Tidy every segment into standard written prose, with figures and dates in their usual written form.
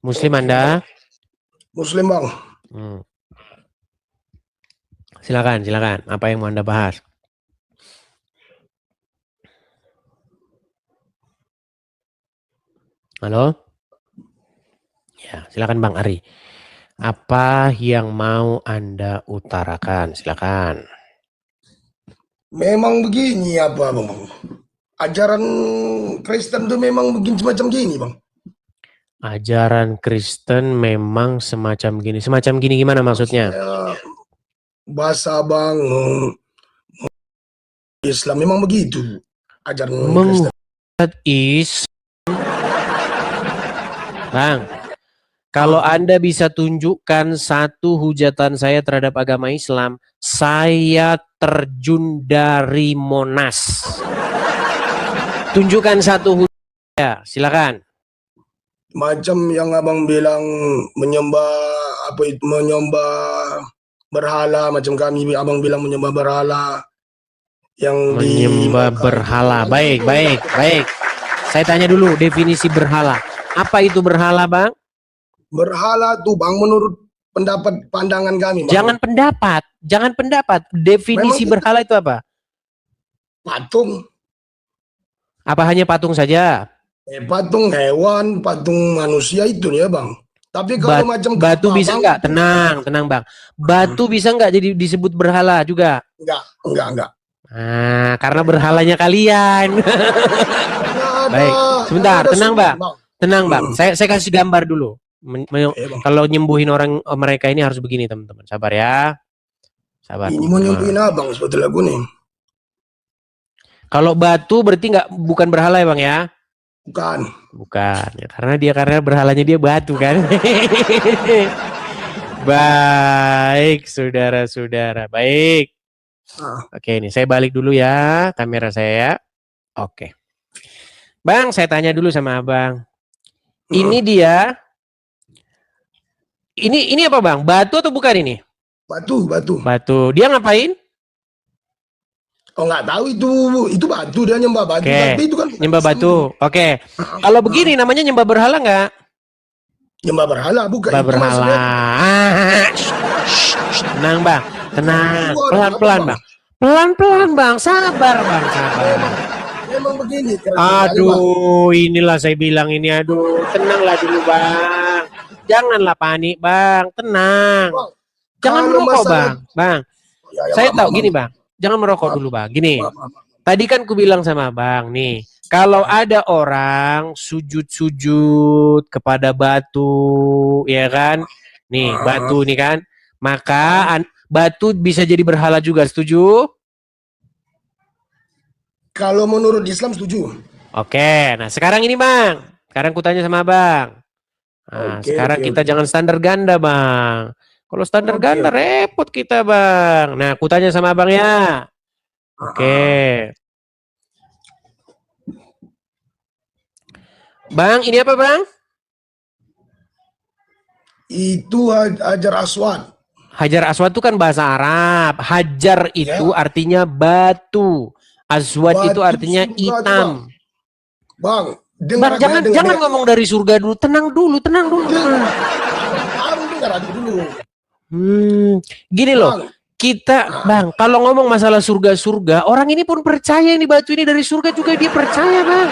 Muslim Anda? Muslim bang. Silakan. Apa yang mau Anda bahas? Halo? Ya, silakan Bang Ari. Apa yang mau Anda utarakan? Silakan. Memang begini apa bang? Ajaran Kristen itu memang begini semacam gini bang. Ajaran Kristen memang semacam gini. Semacam gini gimana maksudnya? Bahasa bang, Islam memang begitu. Ajaran Kristen. Bang, kalau Anda bisa tunjukkan satu hujatan saya terhadap agama Islam, saya terjun dari Monas. Tunjukkan satu hujatan. Ya, silakan. Macam yang abang bilang menyembah berhala, macam kami abang bilang menyembah berhala yang menyembah berhala. Baik. Saya tanya dulu definisi berhala. Apa itu berhala, Bang? Berhala tuh bang menurut pandangan kami. Bang. Jangan pendapat. Definisi berhala itu apa? Patung. Apa hanya patung saja? Patung hewan, patung manusia itu ya bang. Tapi kalau macam batu bisa nggak? Tenang bang. Batu bisa nggak jadi disebut berhala juga? Enggak. Nah, karena berhalanya kalian. Baik, sebentar, tenang bang. Saya kasih gambar dulu. Kalau nyembuhin orang mereka ini harus begini teman-teman. Sabar ya. Sabar. Ini mau nyembuhin abang sebetulnya gue nih. Kalau batu berarti bukan berhala ya bang ya? Bukan. Ya, karena berhalanya dia batu kan. Baik, saudara-saudara. Baik. Oke, ini saya balik dulu ya kamera saya. Oke. Bang, saya tanya dulu sama abang. Ini dia. Ini apa bang? Batu atau bukan ini? Batu. Dia ngapain? Oh nggak tahu itu batu, dia nyembah batu. Tapi itu kan nyembah batu. Oke. Kalau begini namanya nyembah berhala nggak? Nyembah berhala bukan. Nyembah berhala. Tenang bang. Tenang. Pelan-pelan bang. Pelan-pelan bang. Sabar bang. Sabar. Memang begini. Aduh, inilah saya bilang ini. Aduh, tenanglah dulu bang. Janganlah panik bang. Tenang. Jangan merokok bang. Bang. Saya tahu gini bang. Jangan merokok dulu bang. Gini. Tadi kan ku bilang sama bang nih. Kalau ada orang sujud-sujud kepada batu, ya kan? Nih, batu nih kan. Maka batu bisa jadi berhala juga, setuju? Kalau menurut Islam setuju. Oke, nah sekarang ini bang. Sekarang ku tanya sama bang. Nah, sekarang kita jangan standar ganda bang. Kalau standar ganda repot kita bang. Nah, ku tanya sama abang ya. Oke. Bang, ini apa bang? Itu Hajar Aswad. Hajar Aswad itu kan bahasa Arab. Hajar itu artinya batu. Aswad itu artinya hitam. Bang, jangan ngomong dari surga dulu. Tenang dulu. Gini loh. Kita, bang, kalau ngomong masalah surga-surga, orang ini pun percaya ini batu ini dari surga juga dia percaya, bang.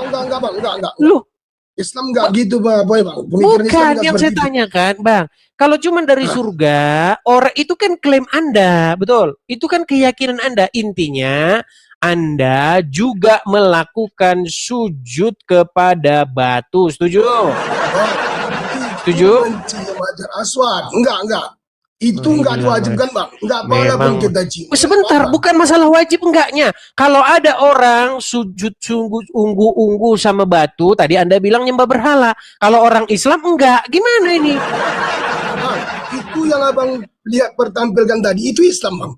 Enggak. Loh, Islam enggak gitu, Bang. Bukan yang saya tanyakan, bang. Kalau cuma dari surga, orang itu kan klaim Anda, betul? Itu kan keyakinan Anda. Intinya, Anda juga melakukan sujud kepada batu, setuju? Setuju? Hajar Aswad, enggak. Itu enggak diwajibkan, Bang. Enggak boleh pun kita cium. Sebentar, bukan masalah wajib enggaknya. Kalau ada orang sujud sungguh unggu-unggu sama batu, tadi Anda bilang nyembah berhala. Kalau orang Islam enggak, gimana ini? Bang, itu yang abang lihat pertampilkan tadi, itu Islam, Bang.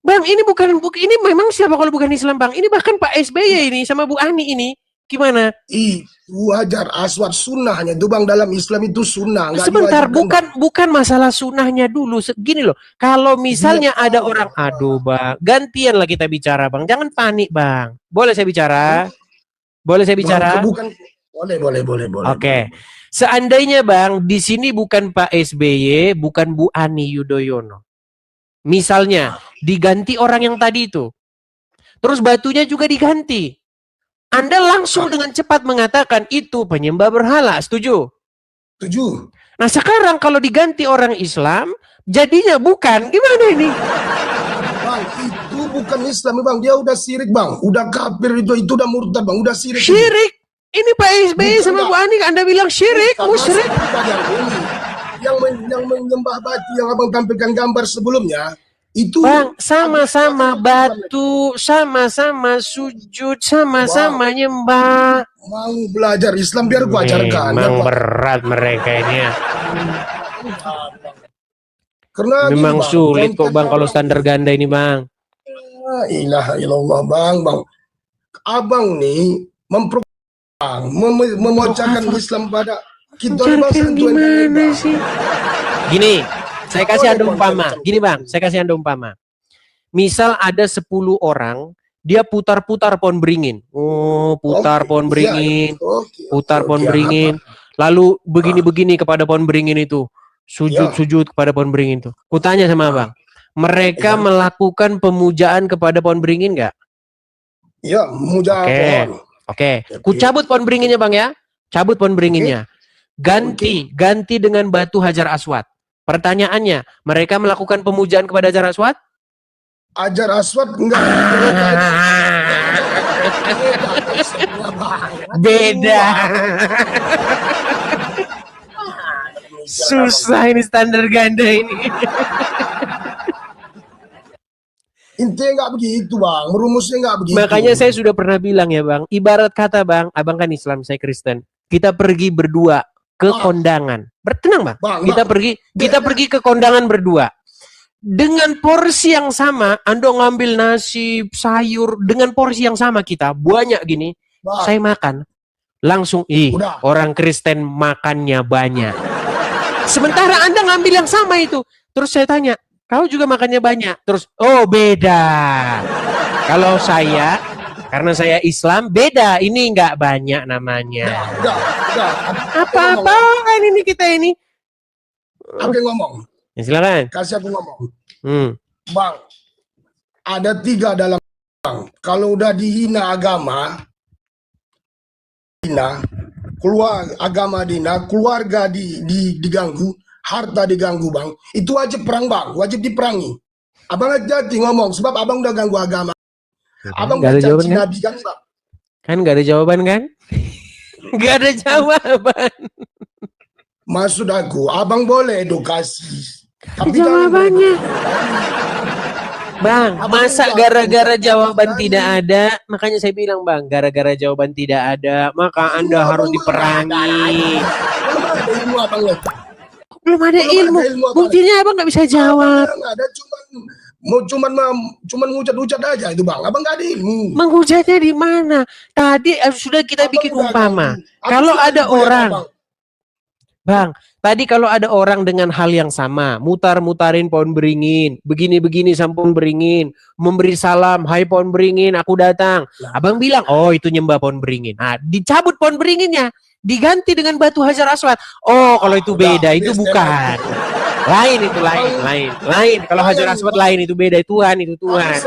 Bang, ini bukan ini memang siapa kalau bukan Islam, Bang? Ini bahkan Pak SBY ini sama Bu Ani ini. Gimana? Itu Hajar Aswad sunnahnya itu bang, dalam Islam itu sunnah. Sebentar, bukan masalah sunnahnya dulu. Gini loh, kalau misalnya ada orang, aduh bang, gantian lah kita bicara bang. Jangan panik bang. Boleh saya bicara? Boleh saya bicara? Boleh. Oke. Seandainya Bang, di sini bukan Pak SBY, bukan Bu Ani Yudhoyono. Misalnya, diganti orang yang tadi itu. Terus batunya juga diganti. Anda langsung dengan cepat mengatakan itu penyembah berhala. Setuju? Setuju. Nah sekarang kalau diganti orang Islam, jadinya bukan. Gimana ini? Bang, itu bukan Islam Bang. Dia udah syirik Bang. Udah kafir itu udah murtad Bang. Udah syirik. Syirik? Ini Pak SBY sama Bu Ani Anda bilang syirik, musyrik. Yang menyembah batu yang Abang tampilkan gambar sebelumnya itu Bang, sama-sama batu, sama-sama sujud, sama-sama nyembah. Mau belajar Islam biar gua ajarkan. Memang berat mereka ini ya. Karena memang bang, sulit kok Bang kalau standar ganda ini Bang. La ilaha illallah Bang. Abang nih memecahkan Islam pada kita gimana sih? Gini, saya kasih Anda umpama. Gini Bang, saya kasih Anda umpama. Misal ada 10 orang, dia putar-putar pohon beringin. Oh, putar pohon beringin. Putar pohon beringin. Lalu begini-begini kepada pohon beringin itu. Sujud kepada pohon beringin itu. Kutanya sama Abang, mereka melakukan pemujaan kepada pohon beringin enggak? Iya, memuja pohon. Oke. Ku cabut pohon beringinnya Bang ya. Cabut pohon beringinnya. Ganti dengan batu Hajar Aswad. Pertanyaannya, mereka melakukan pemujaan kepada Hajar Aswad? Hajar Aswad enggak. Beda. Susah ini standar ganda ini. Intinya nggak begitu Bang, merumusnya nggak begitu. Makanya saya sudah pernah bilang ya Bang, ibarat kata Bang, Abang kan Islam, saya Kristen. Kita pergi berdua ke kondangan. Bertenang Bang. Kita pergi ke kondangan berdua. Dengan porsi yang sama, Anda ngambil nasi, sayur dengan porsi yang sama kita, banyak gini. Saya makan. Langsung orang Kristen makannya banyak. Sementara Anda ngambil yang sama itu. Terus saya tanya, kau juga makannya banyak. Terus, oh beda. Kalau saya, karena saya Islam, beda. Ini nggak banyak namanya. Apa-apaan ini kita ini? Aku ngomong. Ya, silakan. Kasih aku ngomong. Bang, ada 3 dalam Bang. Kalau udah dihina agama, keluarga diganggu, harta diganggu Bang, itu wajib perang Bang, wajib diperangi. Abang hati-hati ngomong, sebab abang udah ganggu agama. Abang gak ada jawaban kan? Nabi kan Bang? Kan gak ada jawaban kan? Gak ada jawaban. Maksud aku, abang boleh edukasi. Tapi jawabannya. Bang, masa gara-gara jawaban tidak ada, makanya saya bilang Bang, gara-gara jawaban tidak ada, maka Anda harus diperangi. Belum ada ilmu. Buktinya Abang nggak bisa jawab. Nggak ada, cuman ngucat-ngucat aja itu Bang. Abang nggak ada ilmu. Menghujatnya di mana? Tadi sudah kita bikin umpama. Kalau ada orang, Bang, tadi kalau ada orang dengan hal yang sama, mutar-mutarin pohon beringin, begini-begini sama pohon beringin, memberi salam, hai pohon beringin, aku datang. Abang bilang, oh itu nyembah pohon beringin. Nah, dicabut pohon beringinnya, diganti dengan batu Hajar Aswad. Oh, kalau itu beda, itu bukan. Lain itu lain. Kalau Hajar Aswad lain itu beda, Tuhan itu Tuhan.